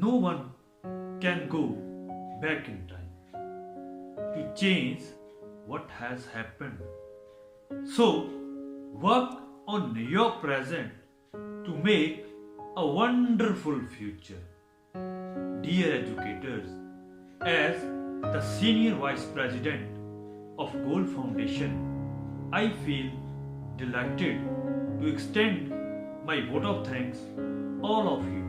No one can go back in time to change what has happened. So, work on your present to make a wonderful future. Dear educators, as the Senior Vice President of Gold Foundation, I feel delighted to extend my vote of thanks all of you.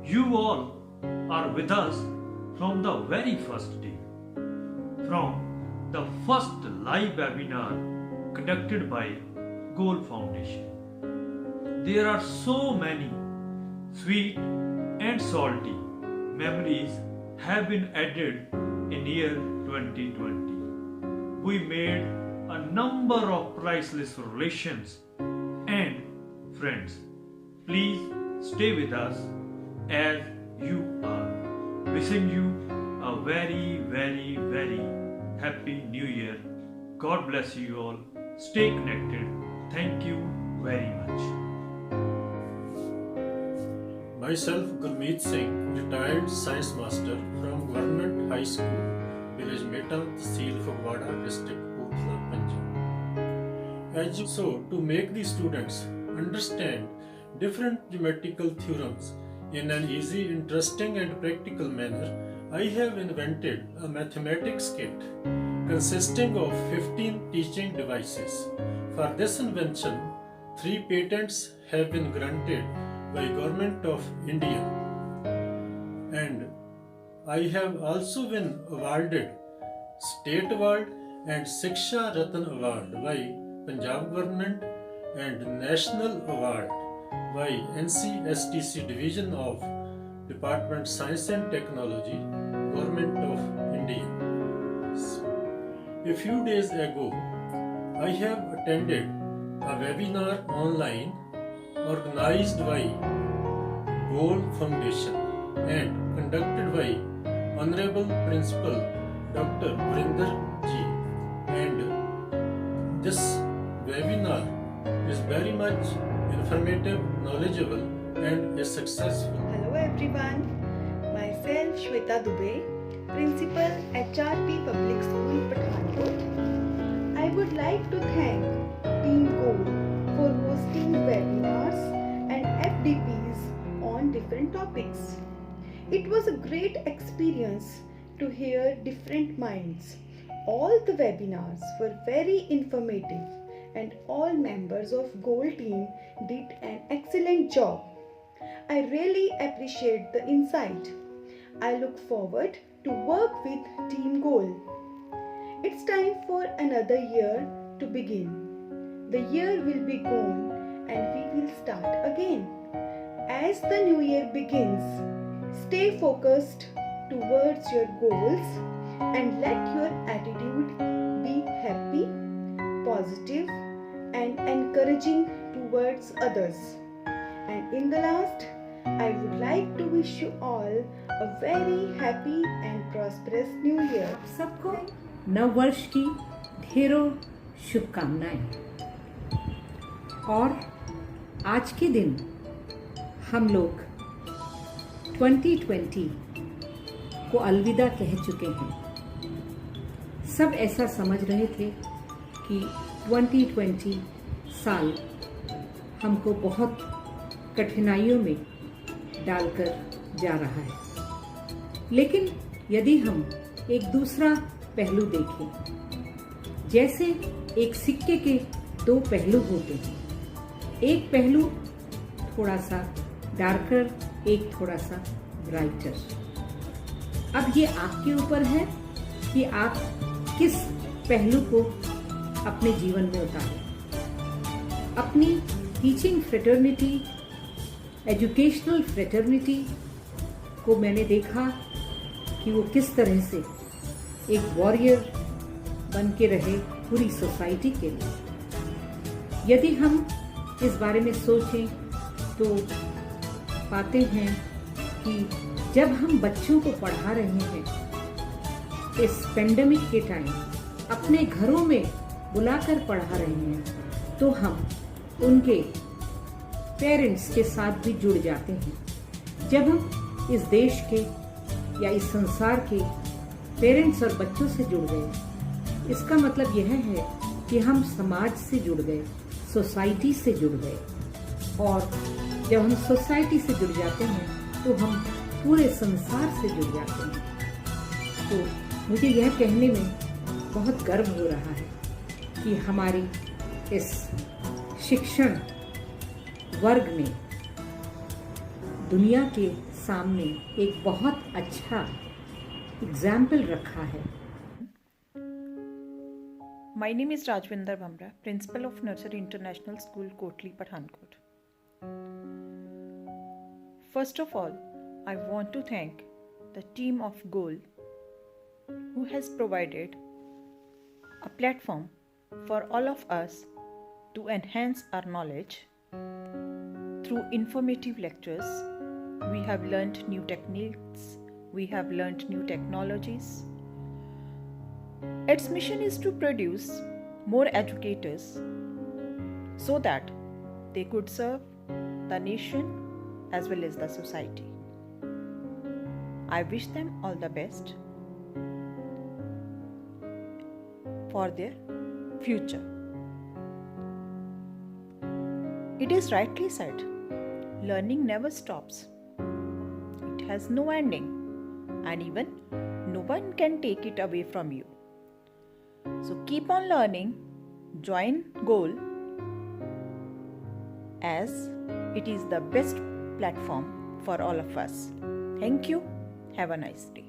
You all are with us from the very first day, from the first live webinar conducted by Gold Foundation. There are so many sweet and salty memories have been added in year 2020. We made a number of priceless relations and friends. Please stay with us as you are. Wishing you a very, very, very happy new year. God bless you all. Stay connected. Thank you very much. Myself, Gurmeet Singh, retired science master from Government High School, village Meta, Tehsil Fagwada, district Kapurthala, Punjab. So, to make the students understand different geometrical theorems in an easy, interesting and practical manner, I have invented a mathematics kit consisting of 15 teaching devices. For this invention, 3 patents have been granted by Government of India, and I have also been awarded State Award and Shiksha Ratan Award by Punjab Government and National Award by NCSTC Division of Department Science and Technology, Government of India. A few days ago, I have attended a webinar online organized by Gold Foundation and conducted by Honorable Principal Dr. Vrinder Ji, and this webinar is very much informative, knowledgeable and is successful. Hello everyone, myself Shweta Dubey, Principal HRP Public School Pathankot. I would like to thank Team Gold for hosting webinars and FDPs on different topics. It was a great experience to hear different minds. All the webinars were very informative and all members of Gold team did an excellent job. I really appreciate the insight. I look forward to work with Team Gold. It's time for another year to begin. The year will be gone and we will start again. As the new year begins, stay focused towards your goals and let your attitude be happy, positive and encouraging towards others. And in the last, I would like to wish you all a very happy and prosperous new year. सबको नव वर्ष की ढेरों शुभकामनाएं। और आज के दिन हम लोग 2020 को अलविदा कह चुके हैं। सब ऐसा समझ रहे थे कि 2020 साल हमको बहुत कठिनाइयों में डालकर जा रहा है, लेकिन यदि हम एक दूसरा पहलू देखें, जैसे एक सिक्के के 2 पहलू होते हैं, एक पहलू थोड़ा सा डार्कर, एक थोड़ा सा ब्राइटर। अब ये आपके ऊपर है कि आप किस पहलू को अपने जीवन में उतारें। अपनी टीचिंग फ्रेटर्निटी, एजुकेशनल फ्रेटर्निटी को मैंने देखा कि वो किस तरह से एक वॉरियर बन के रहे पूरी सोसाइटी के लिए। यदि हम इस बारे में सोचें तो पाते हैं कि जब हम बच्चों को पढ़ा रहे हैं इस पेंडेमिक के टाइम, अपने घरों में बुलाकर पढ़ा रहे हैं, तो हम उनके पेरेंट्स के साथ भी जुड़ जाते हैं। जब हम इस देश के या इस संसार के पेरेंट्स और बच्चों से जुड़ गए। इसका मतलब यह है कि हम समाज से जुड़ गए, सोसाइटी से जुड़ गए, और जब हम सोसाइटी से जुड़ जाते हैं तो हम पूरे संसार से जुड़ जाते हैं। तो मुझे यह कहने में बहुत गर्व हो रहा है कि हमारी इस शिक्षण वर्ग ने दुनिया के सामने एक बहुत अच्छा एग्जाम्पल रखा है। My name is Rajvinder Bhamra, Principal of Nursery International School, Kotli, Pathankot. First of all, I want to thank the team of GOAL who has provided a platform for all of us to enhance our knowledge. Through informative lectures, we have learned new techniques, we have learned new technologies. Its mission is to produce more educators so that they could serve the nation as well as the society. I wish them all the best for their future. It is rightly said, learning never stops. It has no ending, and even no one can take it away from you. So keep on learning, join GOAL, as it is the best platform for all of us. Thank you. Have a nice day.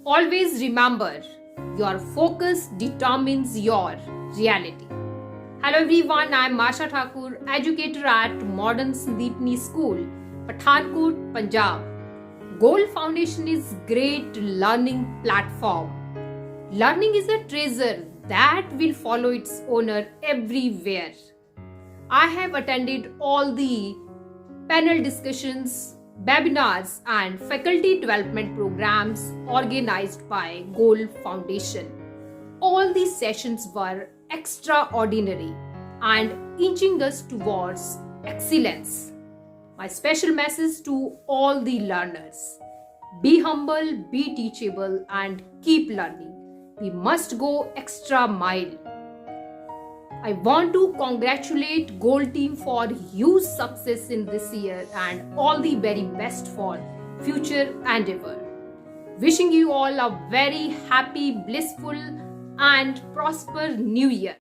Always remember, your focus determines your reality. Hello everyone, I am Masha Thakur, educator at Modern Sandeepani School, Pathankot, Punjab. GOAL Foundation is great learning platform. Learning is a treasure that will follow its owner everywhere. I have attended all the panel discussions, webinars and faculty development programs organized by GOAL Foundation. All these sessions were extraordinary and inching us towards excellence. My special message to all the learners: be humble, be teachable and keep learning. We must go extra mile. I want to congratulate GOAL team for huge success in this year and all the very best for future endeavor. Wishing you all a very happy, blissful and prosper new year.